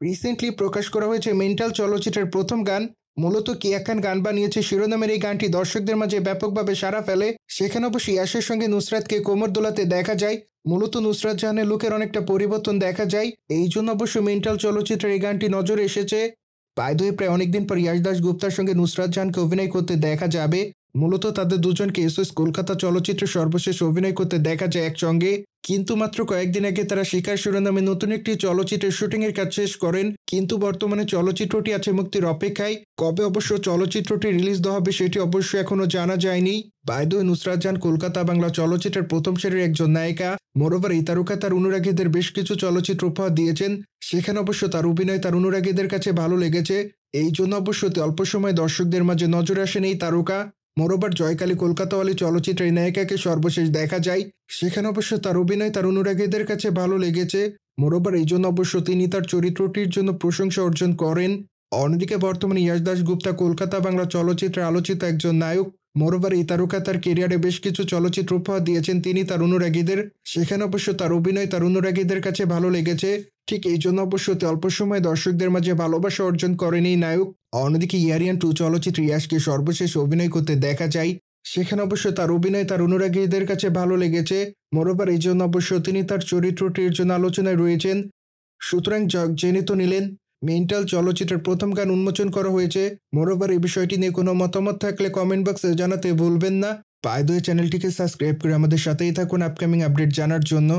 Recently প্রকাশ করা হয়েছে mental চলচ্চিত্রের প্রথম গান। মূলত কিয়া খান গান বানিয়েছে শিরোনামের এই গানটি দর্শকদের মাঝে ব্যাপকভাবে সাড়া ফেলে। সেখানে অবশ্য ইয়াসের সঙ্গে নুসরাতকে কোমর দোলাতে দেখা যায়। মূলত নুসরাত জাহানের লুকের অনেকটা পরিবর্তন দেখা যায়, এই জন্য অবশ্য মেন্টাল চলচ্চিত্রের এই গানটি নজরে এসেছে। বাই দ্য ওয়ে, প্রায় অনেকদিন পর ইয়াশ দাশগুপ্তার সঙ্গে নুসরাত জাহানকে অভিনয় করতে দেখা যাবে। মূলত তাদের দুজনকে এসএস কলকাতা চলচ্চিত্রে সর্বশেষ অভিনয় করতে দেখা যায় একসঙ্গে। কিন্তু মাত্র কয়েকদিন আগে তারা শিকার শিরোনামে নতুন একটি চলচ্চিত্রের শুটিংয়ের কাজ শেষ করেন। কিন্তু বর্তমানে চলচ্চিত্রটি আছে মুক্তির অপেক্ষায়। কবে অবশ্য চলচ্চিত্রটি রিলিজ দেওয়া হবে সেটি অবশ্য এখনো জানা যায়নি। By the way, Nusrat Jahan Kolkata Bangla চলচ্চিত্রের প্রথম সারির একজন নায়িকা। মোরওভার এই তারকা তার অনুরাগীদের বেশ কিছু চলচ্চিত্র উপহার দিয়েছেন। সেখানে অবশ্য তার অভিনয় তার অনুরাগীদের কাছে ভালো লেগেছে, এই জন্য অবশ্য অল্প সময় দর্শকদের মাঝে নজরে আসেন এই তারকা। মোরওভার জয়কালী কলকাতাওয়ালি চলচ্চিত্রের নায়িকাকে সর্বশেষ দেখা যায়। সেখানে অবশ্য তার অভিনয় তার অনুরাগীদের কাছে ভালো লেগেছে। মোরওভার এই জন্য অবশ্য তিনি তার চরিত্রটির জন্য প্রশংসা অর্জন করেন। অন্যদিকে বর্তমানে ইয়াশ দাশগুপ্তা কলকাতা বাংলা চলচ্চিত্রে আলোচিত একজন নায়ক। মোরওভার এই তারকা তার কেরিয়ারে বেশ কিছু চলচ্চিত্র উপহার দিয়েছেন তিনি তার অনুরাগীদের। সেখানে অবশ্য তার অভিনয় তার অনুরাগীদের কাছে ভালো লেগেছে। ঠিক এই জন্য অবশ্য অল্প সময় দর্শকদের মাঝে ভালোবাসা অর্জন করেন এই নায়ক। অন্যদিকে ইয়ারিয়ান 2 চলচ্চিত্রে ইয়াশকে সর্বশেষ অভিনয় করতে দেখা যায়। সেখানে অবশ্য তার অভিনয় তার অনুরাগীদের কাছে ভালো লেগেছে। মোরওভার এই জন্য অবশ্য তিনি তার চরিত্রটির জন্য আলোচনায় রয়েছেন। সুতরাং জেনে তো নিলেন, মেন্টাল চলচ্চিত্রের প্রথম গান উন্মোচন করা হয়েছে। মোরওভার এই বিষয়টি নিয়ে কোনো মতামত থাকলে কমেন্ট বক্সে জানাতে ভুলবেন না। বাই দ্য ওয়ে, চ্যানেলটিকে সাবস্ক্রাইব করে আমাদের সাথেই থাকুন আপকামিং আপডেট জানার জন্য।